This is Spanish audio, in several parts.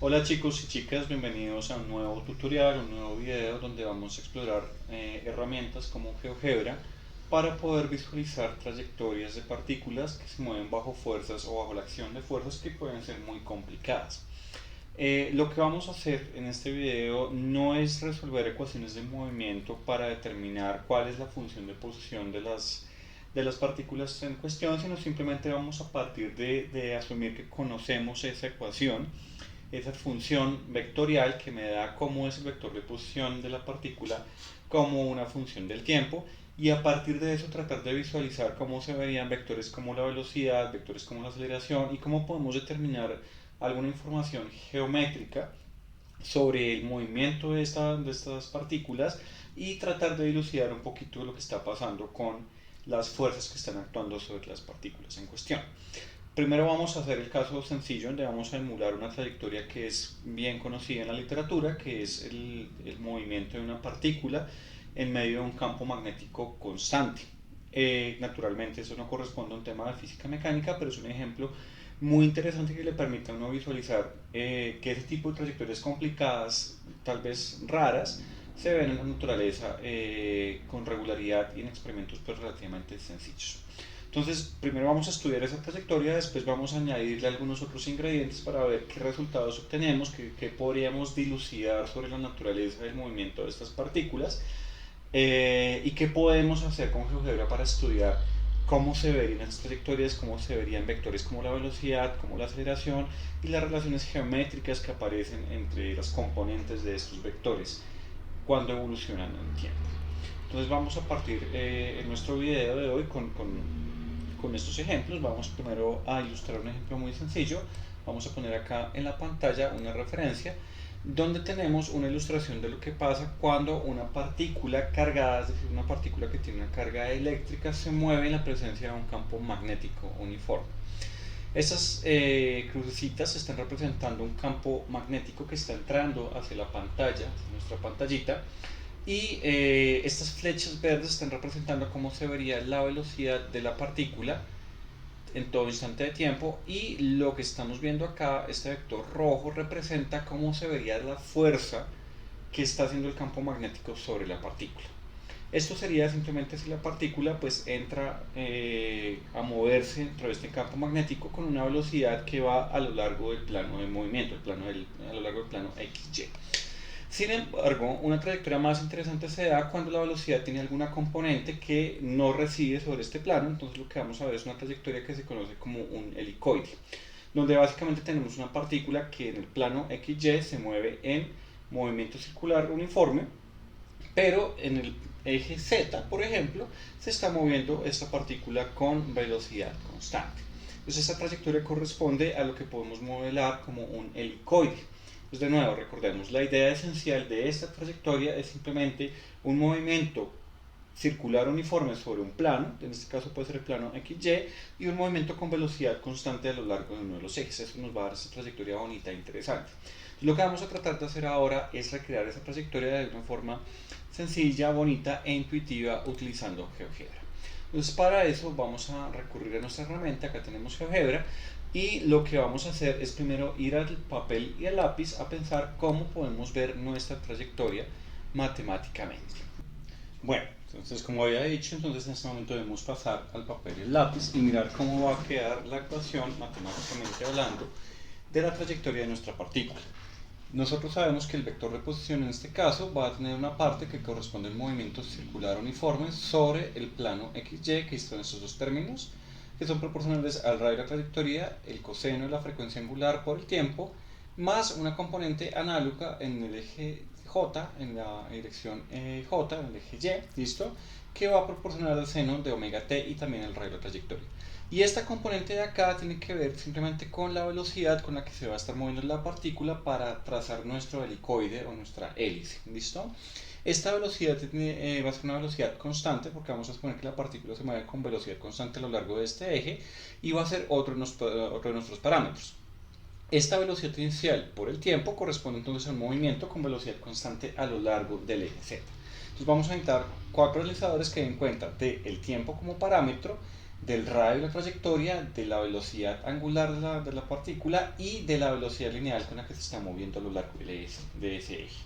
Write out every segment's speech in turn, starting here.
Hola chicos y chicas, bienvenidos a un nuevo tutorial, un nuevo video donde vamos a explorar herramientas como GeoGebra para poder visualizar trayectorias de partículas que se mueven bajo fuerzas o bajo la acción de fuerzas que pueden ser muy complicadas. Lo que vamos a hacer en este video no es resolver ecuaciones de movimiento para determinar cuál es la función de posición de las partículas en cuestión, sino simplemente vamos a partir de asumir que conocemos esa ecuación, esa función vectorial que me da cómo es el vector de posición de la partícula como una función del tiempo, y a partir de eso tratar de visualizar cómo se verían vectores como la velocidad, vectores como la aceleración y cómo podemos determinar alguna información geométrica sobre el movimiento de estas partículas y tratar de dilucidar un poquito lo que está pasando con las fuerzas que están actuando sobre las partículas en cuestión. Primero vamos a hacer el caso sencillo donde vamos a emular una trayectoria que es bien conocida en la literatura, que es el movimiento de una partícula en medio de un campo magnético constante. Naturalmente eso no corresponde a un tema de física mecánica, pero es un ejemplo muy interesante que le permite a uno visualizar que ese tipo de trayectorias complicadas, tal vez raras, se ven en la naturaleza con regularidad y en experimentos pues, relativamente sencillos. Entonces, primero vamos a estudiar esa trayectoria, después vamos a añadirle algunos otros ingredientes para ver qué resultados obtenemos, qué podríamos dilucidar sobre la naturaleza del movimiento de estas partículas y qué podemos hacer con GeoGebra para estudiar cómo se verían estas trayectorias, cómo se verían vectores como la velocidad, como la aceleración y las relaciones geométricas que aparecen entre las componentes de estos vectores cuando evolucionan en el tiempo. Entonces vamos a partir en nuestro video de hoy con estos ejemplos. Vamos primero a ilustrar un ejemplo muy sencillo. Vamos a poner acá en la pantalla una referencia donde tenemos una ilustración de lo que pasa cuando una partícula cargada, es decir, una partícula que tiene una carga eléctrica, se mueve en la presencia de un campo magnético uniforme. Estas crucecitas están representando un campo magnético que está entrando hacia la pantalla, hacia nuestra pantallita, y estas flechas verdes están representando cómo se vería la velocidad de la partícula en todo instante de tiempo, y lo que estamos viendo acá, este vector rojo, representa cómo se vería la fuerza que está haciendo el campo magnético sobre la partícula. Esto sería simplemente si la partícula pues entra a moverse dentro de este campo magnético con una velocidad que va a lo largo del plano de movimiento, a lo largo del plano XY. Sin embargo, una trayectoria más interesante se da cuando la velocidad tiene alguna componente que no reside sobre este plano. Entonces lo que vamos a ver es una trayectoria que se conoce como un helicoide, donde básicamente tenemos una partícula que en el plano XY se mueve en movimiento circular uniforme, pero en el eje Z, por ejemplo, se está moviendo esta partícula con velocidad constante. Entonces esta trayectoria corresponde a lo que podemos modelar como un helicoide. Entonces, de nuevo, recordemos, la idea esencial de esta trayectoria es simplemente un movimiento circular uniforme sobre un plano, en este caso puede ser el plano XY, y un movimiento con velocidad constante a lo largo de uno de los ejes. Eso nos va a dar esta trayectoria bonita e interesante. Lo que vamos a tratar de hacer ahora es recrear esa trayectoria de una forma sencilla, bonita e intuitiva utilizando GeoGebra. Entonces para eso vamos a recurrir a nuestra herramienta. Acá tenemos GeoGebra y lo que vamos a hacer es primero ir al papel y al lápiz a pensar cómo podemos ver nuestra trayectoria matemáticamente. Bueno, entonces como había dicho, entonces en este momento debemos pasar al papel y el lápiz y mirar cómo va a quedar la ecuación matemáticamente hablando de la trayectoria de nuestra partícula. Nosotros sabemos que el vector de posición en este caso va a tener una parte que corresponde al movimiento circular uniforme sobre el plano XY, que están estos dos términos, que son proporcionales al radio de la trayectoria, el coseno de la frecuencia angular por el tiempo, más una componente análoga en el eje J, en la dirección J, en el eje Y, ¿listo? Que va a proporcionar al seno de omega t y también el radio de la trayectoria. Y esta componente de acá tiene que ver simplemente con la velocidad con la que se va a estar moviendo la partícula para trazar nuestro helicoide o nuestra hélice, ¿listo? Esta velocidad va a ser una velocidad constante porque vamos a suponer que la partícula se mueve con velocidad constante a lo largo de este eje y va a ser otro de nuestros parámetros. Esta velocidad inicial por el tiempo corresponde entonces al movimiento con velocidad constante a lo largo del eje Z. Entonces vamos a necesitar cuatro deslizadores que den cuenta del tiempo como parámetro, del radio de la trayectoria, de la velocidad angular de la partícula y de la velocidad lineal con la que se está moviendo a lo largo de ese eje.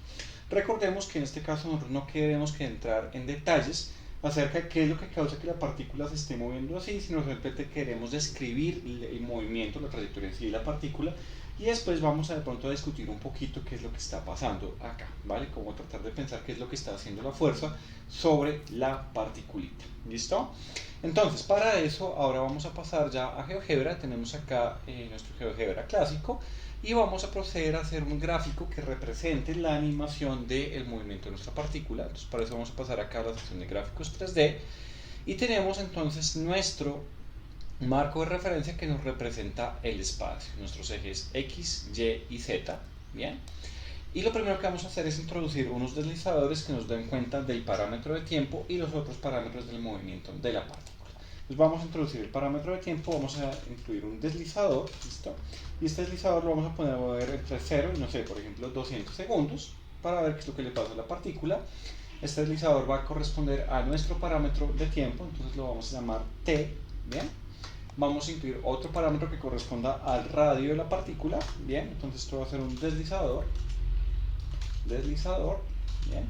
Recordemos que en este caso nosotros no queremos que entrar en detalles acerca de qué es lo que causa que la partícula se esté moviendo así, sino simplemente queremos describir el movimiento, la trayectoria en sí de la partícula, y después vamos a de pronto a discutir un poquito qué es lo que está pasando acá, ¿vale? Como tratar de pensar qué es lo que está haciendo la fuerza sobre la particulita, ¿listo? Entonces, para eso, ahora vamos a pasar ya a GeoGebra. Tenemos acá nuestro GeoGebra clásico y vamos a proceder a hacer un gráfico que represente la animación del movimiento de nuestra partícula. Entonces, para eso vamos a pasar acá a la sección de gráficos 3D y tenemos entonces nuestro marco de referencia que nos representa el espacio, nuestros ejes X, Y y Z, ¿bien? Y lo primero que vamos a hacer es introducir unos deslizadores que nos den cuenta del parámetro de tiempo y los otros parámetros del movimiento de la partícula. Entonces vamos a introducir el parámetro de tiempo, vamos a incluir un deslizador, ¿listo? Y este deslizador lo vamos a poner a mover entre 0 y, no sé, por ejemplo, 200 segundos para ver qué es lo que le pasa a la partícula. Este deslizador va a corresponder a nuestro parámetro de tiempo, entonces lo vamos a llamar T, ¿bien? Vamos a incluir otro parámetro que corresponda al radio de la partícula, ¿bien? Entonces esto va a ser un deslizador, ¿bien?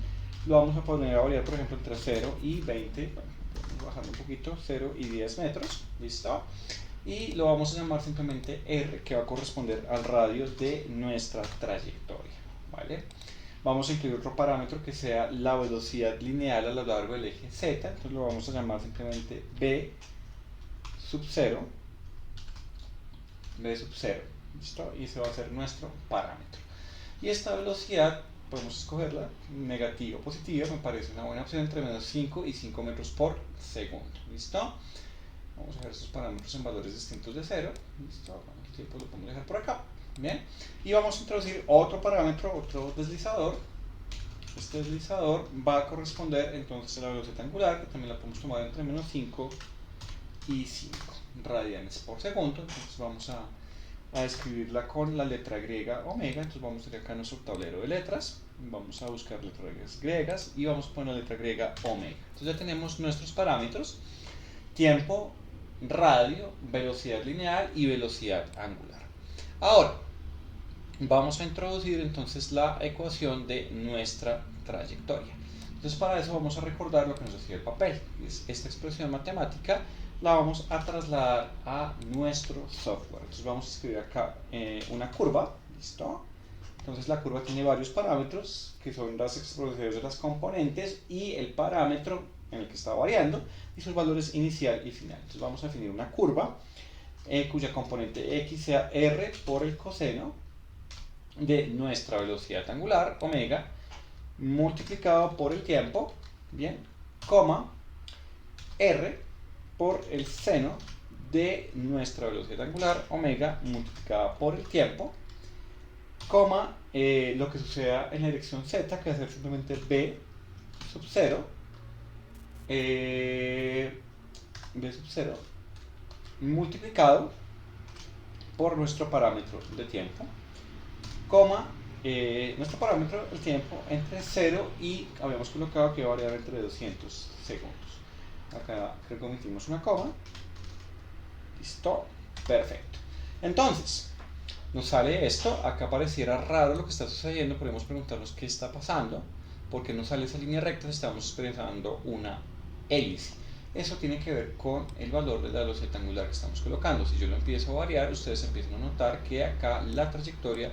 Lo vamos a poner a variar, por ejemplo, entre 0 y 20, bueno, bajando un poquito, 0 y 10 metros, ¿listo? Y lo vamos a llamar simplemente R, que va a corresponder al radio de nuestra trayectoria, ¿vale? Vamos a incluir otro parámetro que sea la velocidad lineal a lo largo del eje Z, entonces lo vamos a llamar simplemente B sub 0, ¿listo? Y ese va a ser nuestro parámetro. Y esta velocidad podemos escogerla, negativa o positiva, me parece una buena opción, entre menos 5 y 5 metros por segundo, ¿listo? Vamos a ver estos parámetros en valores distintos de 0, ¿listo? ¿Cuánto tiempo lo podemos dejar por acá? Bien, y vamos a introducir otro parámetro, otro deslizador. Este deslizador va a corresponder entonces a la velocidad angular, que también la podemos tomar entre menos 5 y 5 radianes por segundo. Entonces vamos a escribirla con la letra griega omega. Entonces vamos a ir acá a nuestro tablero de letras, vamos a buscar letras griegas y vamos a poner la letra griega omega. Entonces ya tenemos nuestros parámetros: tiempo, radio, velocidad lineal y velocidad angular. Ahora vamos a introducir entonces la ecuación de nuestra trayectoria. Entonces para eso vamos a recordar lo que nos decía el papel. Esta expresión matemática la vamos a trasladar a nuestro software. Entonces vamos a escribir acá una curva, ¿listo? Entonces la curva tiene varios parámetros que son las expresiones de las componentes y el parámetro en el que está variando y sus valores inicial y final. Entonces vamos a definir una curva cuya componente X sea R por el coseno de nuestra velocidad angular, omega, multiplicado por el tiempo, bien, coma, R por el seno de nuestra velocidad angular, omega, multiplicada por el tiempo, coma, lo que suceda en la dirección z, que va a ser simplemente b sub 0, multiplicado por nuestro parámetro de tiempo, coma, nuestro parámetro del tiempo entre 0 y habíamos colocado que va a variar entre 200 segundos. Acá creo que omitimos una coma. Listo, perfecto. Entonces, nos sale esto. Acá pareciera raro lo que está sucediendo. Podemos preguntarnos qué está pasando, porque no sale esa línea recta si estamos expresando una hélice. Eso tiene que ver con el valor de la velocidad angular que estamos colocando. Si yo lo empiezo a variar, ustedes empiezan a notar que acá la trayectoria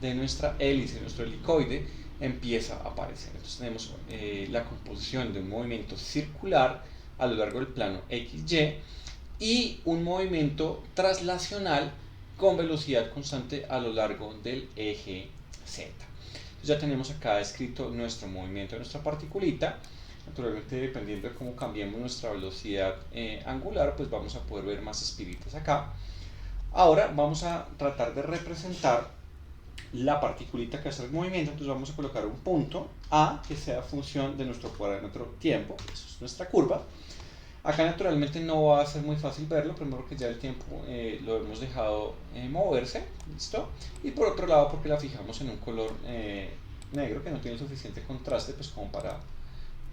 de nuestra hélice, nuestro helicoide, empieza a aparecer. Entonces tenemos la composición de un movimiento circular a lo largo del plano XY y un movimiento traslacional con velocidad constante a lo largo del eje Z. Entonces ya tenemos acá escrito nuestro movimiento de nuestra particulita. Naturalmente, dependiendo de cómo cambiemos nuestra velocidad angular, pues vamos a poder ver más espiritas acá. Ahora vamos a tratar de representar la particulita que hace el movimiento. Entonces vamos a colocar un punto A que sea función de nuestro parámetro tiempo. Eso es nuestra curva. Acá naturalmente no va a ser muy fácil verlo, primero que ya el tiempo lo hemos dejado moverse, ¿listo? Y por otro lado porque la fijamos en un color negro que no tiene suficiente contraste pues como para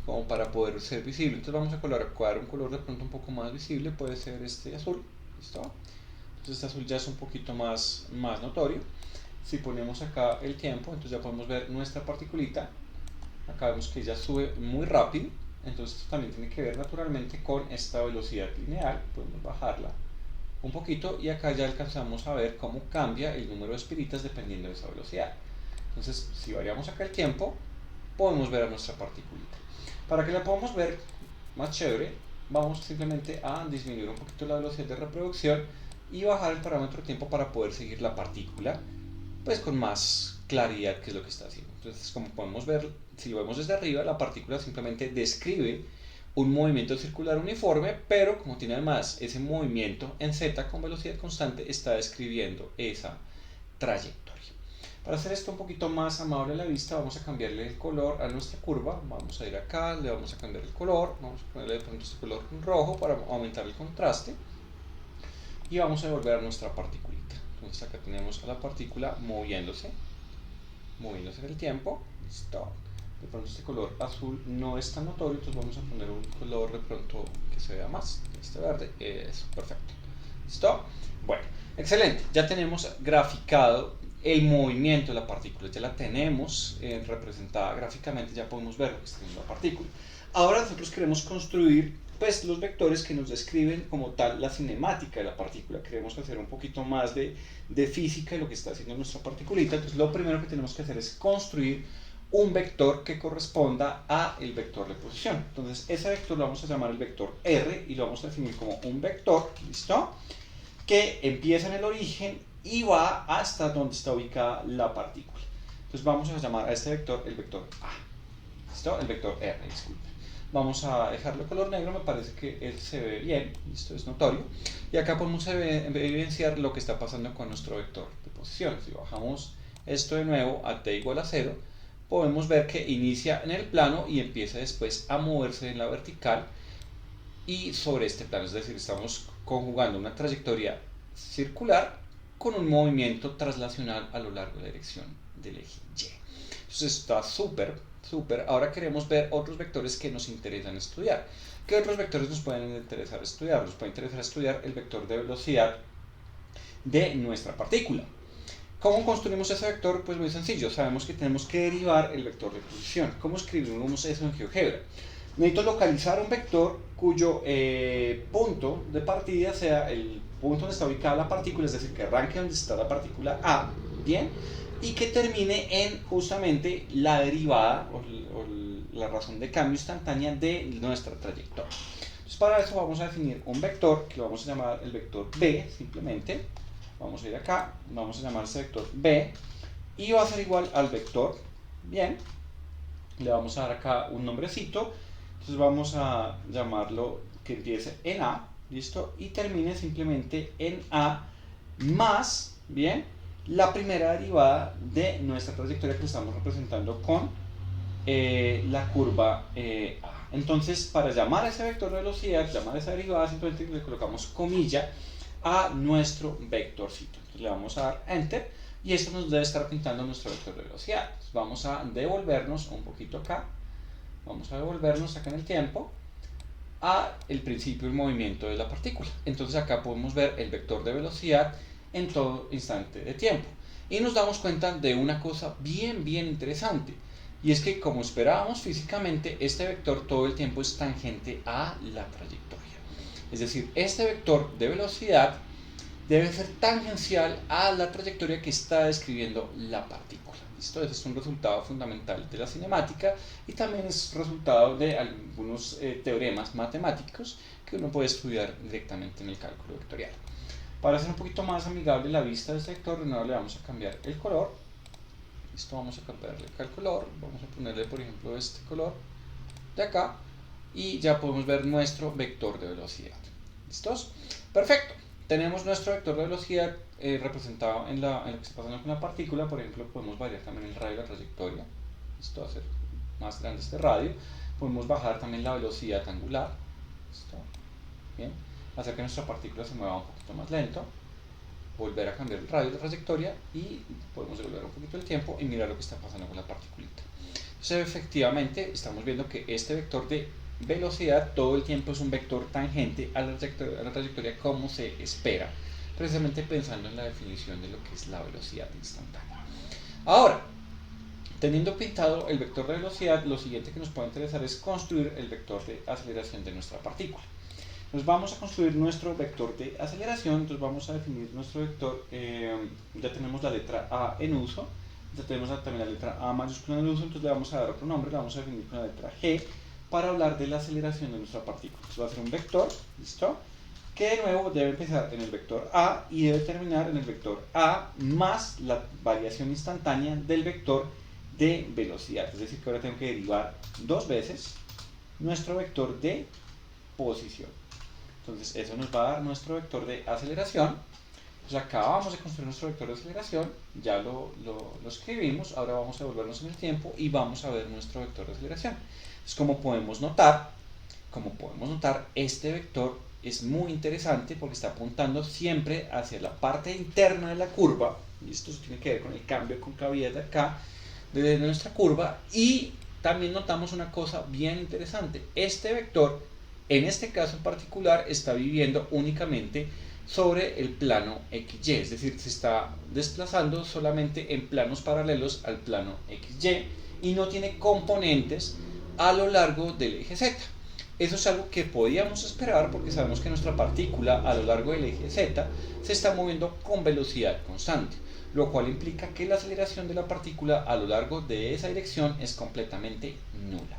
como para poder ser visible. Entonces vamos a colocar un color de pronto un poco más visible, puede ser este azul, ¿listo? Entonces este azul ya es un poquito más notorio. Si ponemos acá el tiempo, entonces ya podemos ver nuestra particulita. Acá vemos que ya sube muy rápido, entonces esto también tiene que ver naturalmente con esta velocidad lineal. Podemos bajarla un poquito y acá ya alcanzamos a ver cómo cambia el número de espiritas dependiendo de esa velocidad. Entonces, si variamos acá el tiempo, podemos ver a nuestra particulita. Para que la podamos ver más chévere, vamos simplemente a disminuir un poquito la velocidad de reproducción y bajar el parámetro de tiempo para poder seguir la partícula pues con más claridad qué es lo que está haciendo. Entonces, como podemos ver, si lo vemos desde arriba, la partícula simplemente describe un movimiento circular uniforme, pero como tiene además ese movimiento en z con velocidad constante, está describiendo esa trayectoria. Para hacer esto un poquito más amable a la vista, vamos a cambiarle el color a nuestra curva. Vamos a ir acá, le vamos a cambiar el color, vamos a ponerle de pronto este color rojo para aumentar el contraste y vamos a devolver a nuestra particulita. Entonces acá tenemos a la partícula moviéndose en el tiempo. Listo. De pronto este color azul no es tan notorio, entonces vamos a poner un color de pronto que se vea más, este verde. Eso, perfecto. ¿Listo? Bueno, excelente. Ya tenemos graficado el movimiento de la partícula, ya la tenemos representada gráficamente, ya podemos ver lo que está haciendo la partícula. Ahora nosotros queremos construir pues los vectores que nos describen como tal la cinemática de la partícula. Queremos hacer un poquito más de física de lo que está haciendo nuestra particulita. Entonces lo primero que tenemos que hacer es construir un vector que corresponda a el vector de posición. Entonces ese vector lo vamos a llamar el vector R y lo vamos a definir como un vector, ¿listo?, que empieza en el origen y va hasta donde está ubicada la partícula. Entonces vamos a llamar a este vector el vector A, ¿listo?, el vector R, disculpen. Vamos a dejarlo de color negro, me parece que él se ve bien, esto es notorio. Y acá podemos evidenciar lo que está pasando con nuestro vector de posición. Si bajamos esto de nuevo a t igual a 0, podemos ver que inicia en el plano y empieza después a moverse en la vertical y sobre este plano. Es decir, estamos conjugando una trayectoria circular con un movimiento traslacional a lo largo de la dirección del eje Y. Entonces está súper. Ahora queremos ver otros vectores que nos interesan estudiar. ¿Qué otros vectores nos pueden interesar estudiar? Nos puede interesar estudiar el vector de velocidad de nuestra partícula. ¿Cómo construimos ese vector? Pues muy sencillo. Sabemos que tenemos que derivar el vector de posición. ¿Cómo escribimos eso en GeoGebra? Necesito localizar un vector cuyo punto de partida sea el punto donde está ubicada la partícula, es decir, que arranque donde está la partícula A, ¿bien?, y que termine en justamente la derivada o la razón de cambio instantánea de nuestra trayectoria. Entonces para eso vamos a definir un vector que lo vamos a llamar el vector B, simplemente. Vamos a ir acá, vamos a llamar ese vector B y va a ser igual al vector, bien, le vamos a dar acá un nombrecito. Entonces vamos a llamarlo que empiece en A, ¿listo?, y termine simplemente en A más, bien, la primera derivada de nuestra trayectoria que estamos representando con la curva A. Entonces, para llamar a ese vector de velocidad, llamar a esa derivada, simplemente le colocamos comilla a nuestro vectorcito. Entonces le vamos a dar Enter y esto nos debe estar pintando nuestro vector de velocidad. Entonces, vamos a devolvernos un poquito acá. Vamos a devolvernos acá en el tiempo a el principio del movimiento de la partícula. Entonces acá podemos ver el vector de velocidad en todo instante de tiempo. Y nos damos cuenta de una cosa bien interesante. Y es que, como esperábamos físicamente, este vector todo el tiempo es tangente a la trayectoria. Es decir, este vector de velocidad debe ser tangencial a la trayectoria que está describiendo la partícula. ¿Listo? Ese es un resultado fundamental de la cinemática y también es resultado de algunos teoremas matemáticos que uno puede estudiar directamente en el cálculo vectorial. Para hacer un poquito más amigable la vista de este vector, de nuevo le vamos a cambiar el color. Listo, vamos a cambiarle el color, vamos a ponerle por ejemplo este color de acá y ya podemos ver nuestro vector de velocidad. ¿Listos? Perfecto. Tenemos nuestro vector de velocidad representado en lo que está pasando con la partícula. Por ejemplo, podemos variar también el radio de la trayectoria. Listo, hacer más grande este radio. Podemos bajar también la velocidad angular. ¿Listo? Bien. Hacer que nuestra partícula se mueva un poquito más lento. volver a cambiar el radio de la trayectoria y podemos devolver un poquito el tiempo y mirar lo que está pasando con la particulita. Entonces efectivamente estamos viendo que este vector de velocidad todo el tiempo es un vector tangente a la trayectoria como se espera, precisamente pensando en la definición de lo que es la velocidad instantánea. Ahora, teniendo pintado el vector de velocidad, lo siguiente que nos puede interesar es construir el vector de aceleración de nuestra partícula. Nos vamos a construir nuestro vector de aceleración, entonces vamos a definir nuestro vector, ya tenemos la letra A en uso, ya tenemos también la letra A mayúscula en uso, entonces le vamos a dar otro nombre, le vamos a definir con la letra G para hablar de la aceleración de nuestra partícula. Entonces va a ser un vector, ¿listo? Que de nuevo debe empezar en el vector A y debe terminar en el vector A más la variación instantánea del vector de velocidad, es decir que ahora tengo que derivar dos veces nuestro vector de posición. Entonces eso nos va a dar nuestro vector de aceleración. Entonces acá vamos a construir nuestro vector de aceleración, ya lo escribimos, ahora vamos a devolvernos en el tiempo y vamos a ver nuestro vector de aceleración. Entonces como podemos notar, este vector es muy interesante porque está apuntando siempre hacia la parte interna de la curva, y esto tiene que ver con el cambio de concavidad de acá, de nuestra curva, y también notamos una cosa bien interesante, este vector, en este caso en particular, está viviendo únicamente sobre el plano XY, es decir, se está desplazando solamente en planos paralelos al plano XY y no tiene componentes a lo largo del eje Z. Eso es algo que podíamos esperar porque sabemos que nuestra partícula a lo largo del eje Z se está moviendo con velocidad constante, lo cual implica que la aceleración de la partícula a lo largo de esa dirección es completamente nula.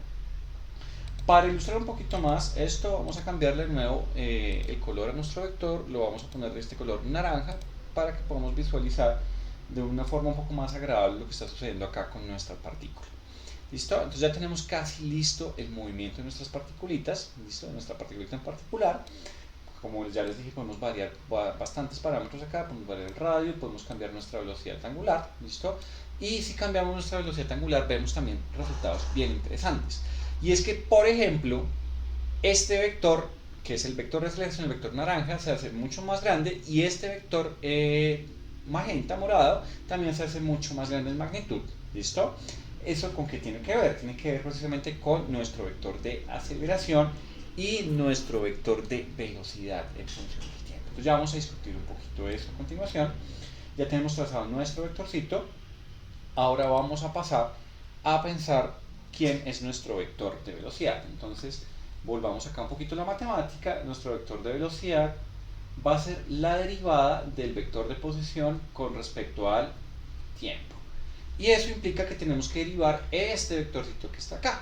Para ilustrar un poquito más esto, vamos a cambiarle de nuevo el color a nuestro vector, lo vamos a poner de este color naranja para que podamos visualizar de una forma un poco más agradable lo que está sucediendo acá con nuestra partícula. ¿Listo? Entonces ya tenemos casi listo el movimiento de nuestras particulitas, ¿listo? De nuestra particulita en particular. Como ya les dije, podemos variar bastantes parámetros acá, podemos variar el radio, podemos cambiar nuestra velocidad angular, ¿listo? Y si cambiamos nuestra velocidad angular vemos también resultados bien interesantes. Y es que, por ejemplo, este vector, que es el vector de aceleración, el vector naranja, se hace mucho más grande y este vector magenta, morado, también se hace mucho más grande en magnitud, ¿listo? ¿Eso con qué tiene que ver? Tiene que ver precisamente con nuestro vector de aceleración y nuestro vector de velocidad en función del tiempo. Entonces ya vamos a discutir un poquito de eso a continuación. Ya tenemos trazado nuestro vectorcito. Ahora vamos a pasar a pensar quién es nuestro vector de velocidad. Entonces volvamos acá un poquito a la matemática. Nuestro vector de velocidad va a ser la derivada del vector de posición con respecto al tiempo. Y eso implica que tenemos que derivar este vectorcito que está acá.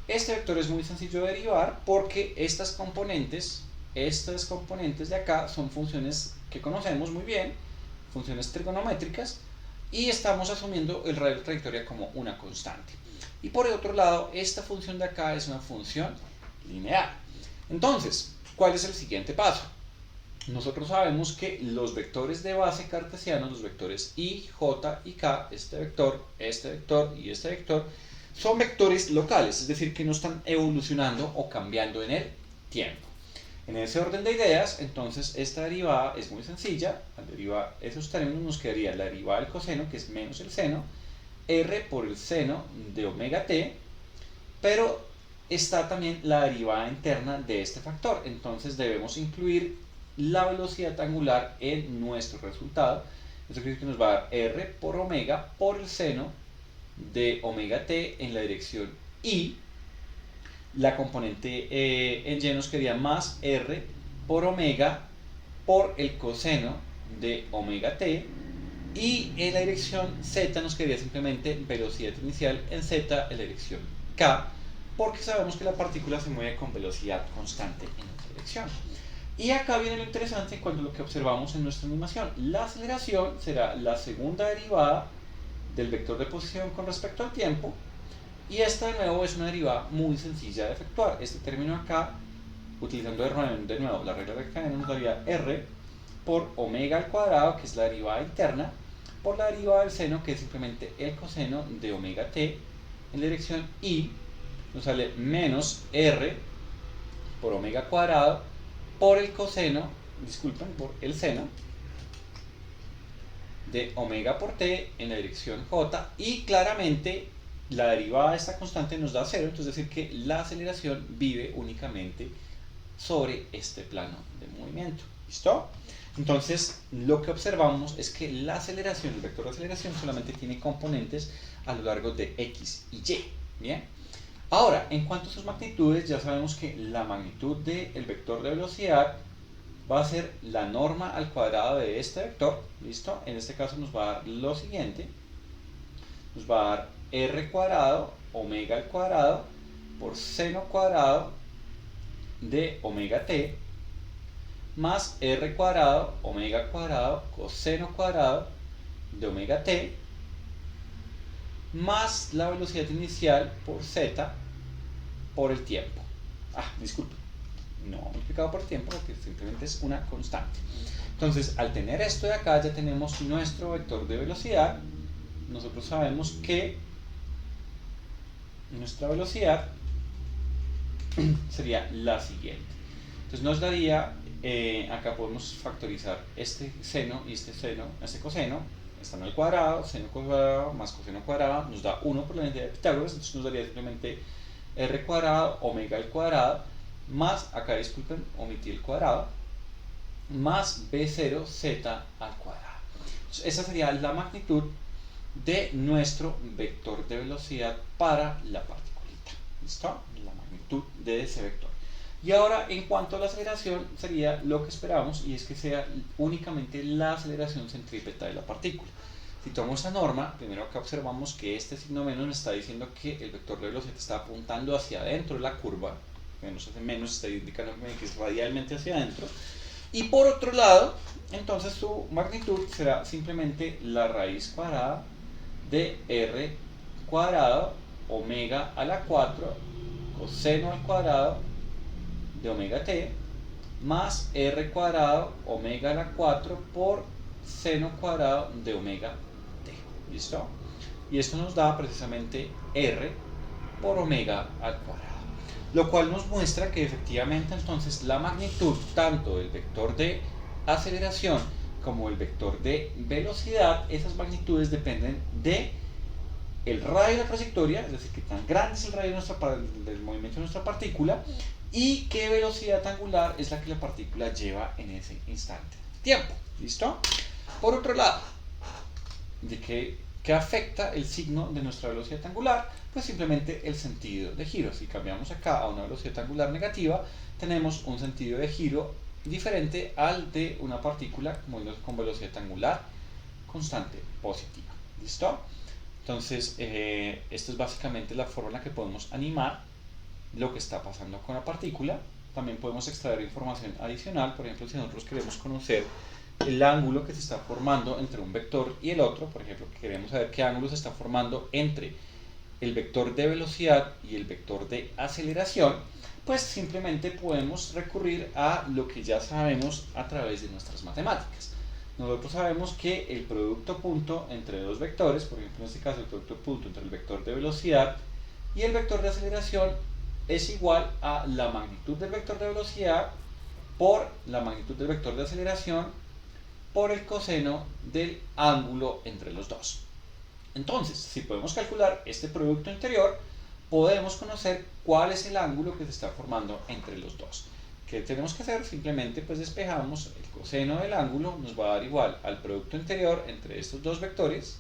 Este vector es muy sencillo de derivar porque estas componentes de acá son funciones que conocemos muy bien, funciones trigonométricas, y estamos asumiendo el radio de trayectoria como una constante. Y por el otro lado, esta función de acá es una función lineal. Entonces, ¿cuál es el siguiente paso? Nosotros sabemos que los vectores de base cartesianos, los vectores I, J y K, este vector y este vector, son vectores locales, es decir, que no están evolucionando o cambiando en el tiempo. En ese orden de ideas, entonces esta derivada es muy sencilla. Al derivar esos términos nos quedaría la derivada del coseno, que es menos el seno, r por el seno de omega t, pero está también la derivada interna de este factor, entonces debemos incluir la velocidad angular en nuestro resultado. Eso quiere decir que nos va a dar r por omega por el seno de omega t en la dirección y. La componente en y nos quedaría más r por omega por el coseno de omega t, y en la dirección z nos quedaría simplemente velocidad inicial en z en la dirección k, porque sabemos que la partícula se mueve con velocidad constante en esa dirección. Y acá viene lo interesante en cuanto a lo que observamos en nuestra animación. La aceleración será la segunda derivada del vector de posición con respecto al tiempo, y esta de nuevo es una derivada muy sencilla de efectuar. Este término acá, utilizando de nuevo la regla de cadena, nos daría r por omega al cuadrado, que es la derivada interna, por la derivada del seno, que es simplemente el coseno de omega t en la dirección y, nos sale menos r por omega cuadrado por el coseno, disculpen, por el seno de omega por t en la dirección j, y claramente la derivada de esta constante nos da 0, entonces es decir que la aceleración vive únicamente sobre este plano de movimiento. ¿Listo? Entonces lo que observamos es que la aceleración, el vector de aceleración solamente tiene componentes a lo largo de x y y. ¿Bien? Ahora, en cuanto a sus magnitudes, ya sabemos que la magnitud del vector de velocidad va a ser la norma al cuadrado de este vector. ¿Listo? En este caso nos va a dar lo siguiente. Nos va a dar r cuadrado omega al cuadrado por seno cuadrado de omega t más r cuadrado omega cuadrado coseno cuadrado de omega t más la velocidad inicial por z por el tiempo. Disculpe, no multiplicado por tiempo porque simplemente es una constante. Entonces, al tener esto de acá, ya tenemos nuestro vector de velocidad. Nosotros sabemos que nuestra velocidad sería la siguiente. Entonces nos daría, acá podemos factorizar este seno y este coseno, están al cuadrado, seno cuadrado más coseno cuadrado, nos da 1 por la identidad de Pitágoras, entonces nos daría simplemente r cuadrado omega al cuadrado, más, acá disculpen, omití el cuadrado, más b0 z al cuadrado. Entonces, esa sería la magnitud de nuestro vector de velocidad para la particulita. ¿Listo? La magnitud de ese vector. Y ahora, en cuanto a la aceleración, sería lo que esperamos, y es que sea únicamente la aceleración centrípeta de la partícula. Si tomamos esa norma, primero acá observamos que este signo menos nos está diciendo que el vector de velocidad está apuntando hacia adentro de la curva. Menos está indicando que es radialmente hacia adentro. Y por otro lado, entonces su magnitud será simplemente la raíz cuadrada de r cuadrado omega a la 4 coseno al cuadrado de omega t más r cuadrado omega a la 4 por seno cuadrado de omega t. ¿Listo? Y esto nos da precisamente r por omega al cuadrado. Lo cual nos muestra que efectivamente entonces la magnitud tanto del vector de aceleración como el vector de velocidad, esas magnitudes dependen de el radio de la trayectoria, es decir, que tan grande es el radio del movimiento de nuestra partícula y qué velocidad angular es la que la partícula lleva en ese instante de tiempo. ¿Listo? Por otro lado, ¿de qué afecta el signo de nuestra velocidad angular? Pues simplemente el sentido de giro. Si cambiamos acá a una velocidad angular negativa, tenemos un sentido de giro diferente al de una partícula con velocidad angular constante positiva. ¿Listo? Entonces, esta es básicamente la forma en la que podemos animar lo que está pasando con la partícula. También podemos extraer información adicional. Por ejemplo, si nosotros queremos conocer el ángulo que se está formando entre un vector y el otro, por ejemplo, queremos saber qué ángulo se está formando entre el vector de velocidad y el vector de aceleración, pues simplemente podemos recurrir a lo que ya sabemos a través de nuestras matemáticas. Nosotros sabemos que el producto punto entre dos vectores, por ejemplo en este caso el producto punto entre el vector de velocidad y el vector de aceleración, es igual a la magnitud del vector de velocidad por la magnitud del vector de aceleración por el coseno del ángulo entre los dos. Entonces, si podemos calcular este producto interior, podemos conocer cuál es el ángulo que se está formando entre los dos. ¿Qué tenemos que hacer? Simplemente pues despejamos el coseno del ángulo, nos va a dar igual al producto interior entre estos dos vectores,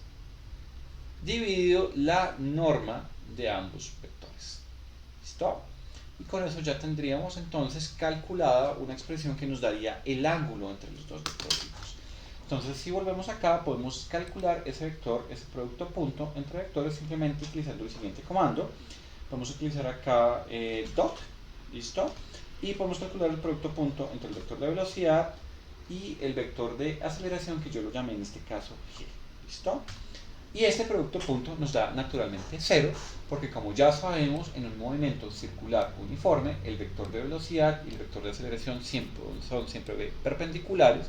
dividido la norma de ambos vectores. ¿Listo? Y con eso ya tendríamos entonces calculada una expresión que nos daría el ángulo entre los dos vectores. Entonces, si volvemos acá, podemos calcular ese vector, ese producto punto entre vectores simplemente utilizando el siguiente comando. Podemos utilizar acá dot, ¿listo? Y podemos calcular el producto punto entre el vector de velocidad y el vector de aceleración, que yo lo llamé en este caso g, ¿listo? Y este producto punto nos da naturalmente 0, porque como ya sabemos, en un movimiento circular uniforme, el vector de velocidad y el vector de aceleración son siempre perpendiculares,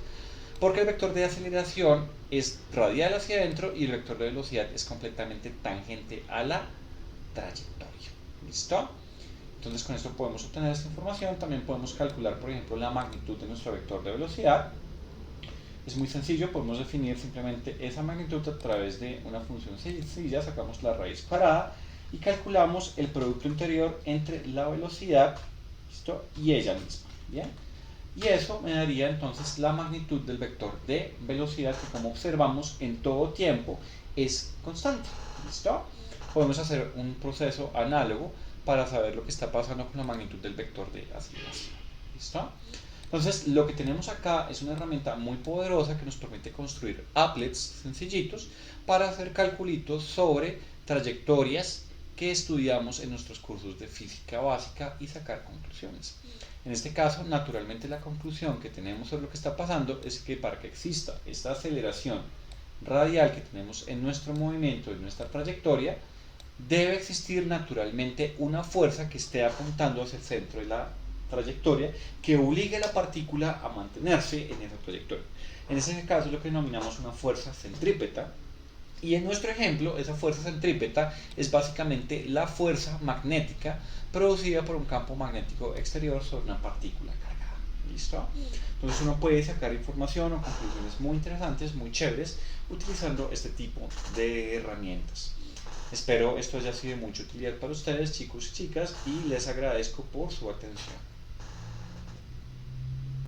porque el vector de aceleración es radial hacia adentro y el vector de velocidad es completamente tangente a la trayectoria. ¿Listo? Entonces con esto podemos obtener esta información. También podemos calcular, por ejemplo, la magnitud de nuestro vector de velocidad. Es muy sencillo, podemos definir simplemente esa magnitud a través de una función sencilla, sacamos la raíz cuadrada y calculamos el producto interior entre la velocidad, ¿listo?, y ella misma, ¿bien? Y eso me daría entonces la magnitud del vector de velocidad que, como observamos, en todo tiempo es constante, ¿listo? Podemos hacer un proceso análogo para saber lo que está pasando con la magnitud del vector de aceleración, ¿listo? Entonces, lo que tenemos acá es una herramienta muy poderosa que nos permite construir applets sencillitos para hacer calculitos sobre trayectorias que estudiamos en nuestros cursos de física básica y sacar conclusiones. En este caso, naturalmente, la conclusión que tenemos sobre lo que está pasando es que para que exista esta aceleración radial que tenemos en nuestro movimiento, en nuestra trayectoria, debe existir naturalmente una fuerza que esté apuntando hacia el centro de la trayectoria que obligue a la partícula a mantenerse en esa trayectoria. En ese caso lo que denominamos una fuerza centrípeta, y en nuestro ejemplo esa fuerza centrípeta es básicamente la fuerza magnética producida por un campo magnético exterior sobre una partícula cargada. ¿Listo? Entonces uno puede sacar información o conclusiones muy interesantes, muy chéveres, utilizando este tipo de herramientas. Espero esto haya sido de mucha utilidad para ustedes, chicos y chicas, y les agradezco por su atención.